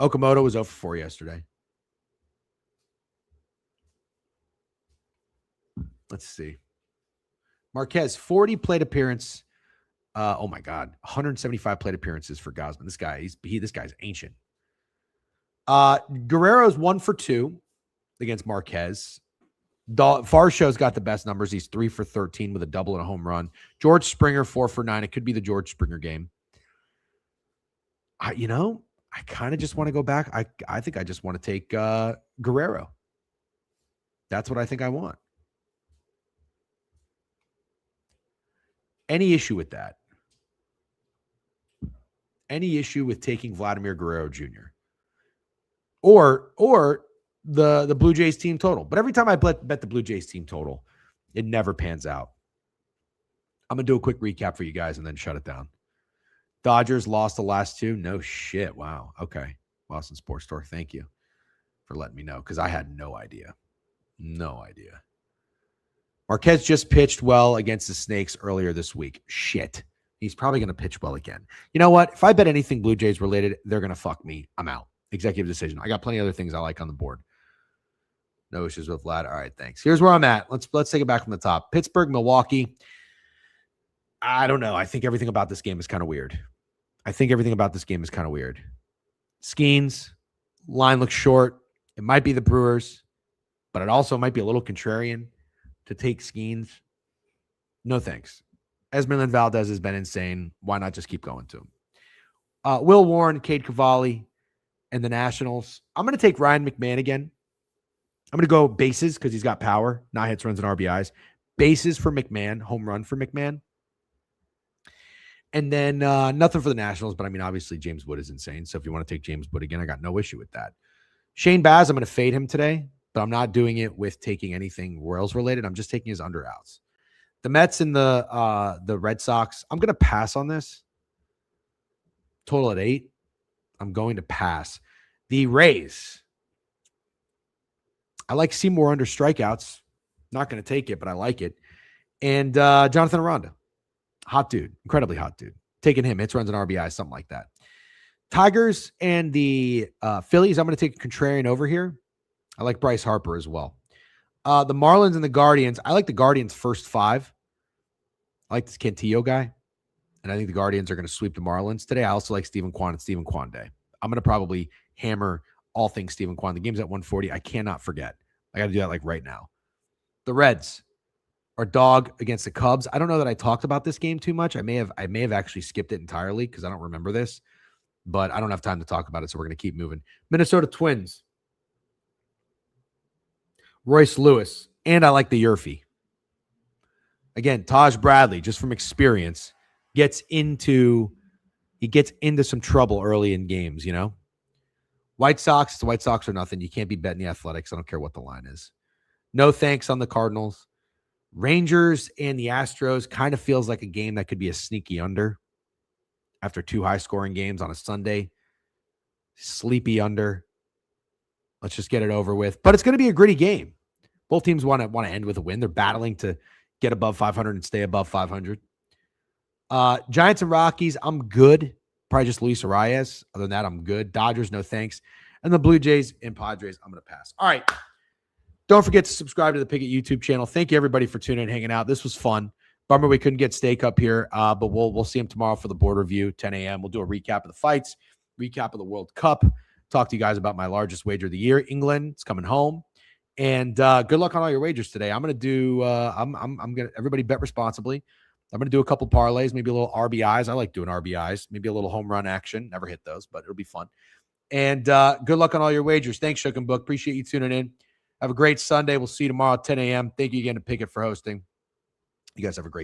Okamoto was 0 for 4 yesterday. Let's see. Marquez, 40 plate appearance. Oh my God, 175 plate appearances for Gosman. This guy's ancient. Guerrero's 1 for 2 against Marquez. Farshow's got the best numbers. He's 3 for 13 with a double and a home run. George Springer, 4 for 9. It could be the George Springer game. I kind of just want to go back. I think I just want to take Guerrero. That's what I think I want. Any issue with that? Any issue with taking Vladimir Guerrero Jr. or the Blue Jays team total? But every time I bet the Blue Jays team total, it never pans out. I'm going to do a quick recap for you guys and then shut it down. Dodgers lost the last 2. No shit. Wow. Okay. Boston Sports Store. Thank you for letting me know because I had no idea. No idea. Marquez just pitched well against the Snakes earlier this week. Shit. He's probably going to pitch well again. You know what? If I bet anything Blue Jays related, they're going to fuck me. I'm out. Executive decision. I got plenty of other things I like on the board. No issues with Vlad. All right, thanks. Here's where I'm at. Let's take it back from the top. Pittsburgh, Milwaukee. I don't know. I think everything about this game is kind of weird. Skeens, line looks short. It might be the Brewers, but it also might be a little contrarian to take Skeens. No thanks. Esmeralda Valdez has been insane. Why not just keep going to him? Will Warren, Cade Cavalli, and the Nationals. I'm going to take Ryan McMahon again. I'm going to go bases because he's got power, not hits, runs, and RBIs. Bases for McMahon, home run for McMahon. And then nothing for the Nationals, but I mean, obviously James Wood is insane. So if you want to take James Wood again, I got no issue with that. Shane Baz, I'm going to fade him today, but I'm not doing it with taking anything Royals related. I'm just taking his under outs. The Mets and the Red Sox, I'm going to pass on this. Total at 8. I'm going to pass. The Rays, I like Seymour under strikeouts. Not going to take it, but I like it. And Jonathan Aranda, hot dude, incredibly hot dude. Taking him, hits, runs, and RBI, something like that. Tigers and the Phillies, I'm going to take a contrarian over here. I like Bryce Harper as well. The Marlins and the Guardians, I like the Guardians' first 5. I like this Cantillo guy. And I think the Guardians are going to sweep the Marlins today. I also like Stephen Kwan and Stephen Kwan day. I'm going to probably hammer all things Stephen Kwan. The game's at 140. I cannot forget. I got to do that like right now. The Reds are dog against the Cubs. I don't know that I talked about this game too much. I may have actually skipped it entirely because I don't remember this. But I don't have time to talk about it, so we're going to keep moving. Minnesota Twins. Royce Lewis. And I like the Yerfie. Again, Taj Bradley, just from experience, gets into some trouble early in games, you know? White Sox, the White Sox are nothing. You can't be betting the Athletics. I don't care what the line is. No thanks on the Cardinals. Rangers and the Astros kind of feels like a game that could be a sneaky under after 2 high-scoring games on a Sunday. Sleepy under. Let's just get it over with. But it's going to be a gritty game. Both teams want to end with a win. They're battling to get above 500 and stay above 500. Giants and Rockies, I'm good. Probably just Luis Arias. Other than that, I'm good. Dodgers, no thanks. And the Blue Jays and Padres, I'm going to pass. All right. Don't forget to subscribe to the Pikkit YouTube channel. Thank you, everybody, for tuning in and hanging out. This was fun. Bummer we couldn't get Steak up here, but we'll see him tomorrow for the board review, 10 a.m. We'll do a recap of the fights, recap of the World Cup, talk to you guys about my largest wager of the year. England is coming home. And good luck on all your wagers today. I'm going to do I'm going to everybody bet responsibly. I'm going to do a couple parlays, maybe a little RBIs. I like doing RBIs, maybe a little home run action. Never hit those, but it'll be fun. And good luck on all your wagers. Thanks, Shook and Book. Appreciate you tuning in. Have a great Sunday. We'll see you tomorrow at 10 a.m. Thank you again to Pikkit for hosting. You guys have a great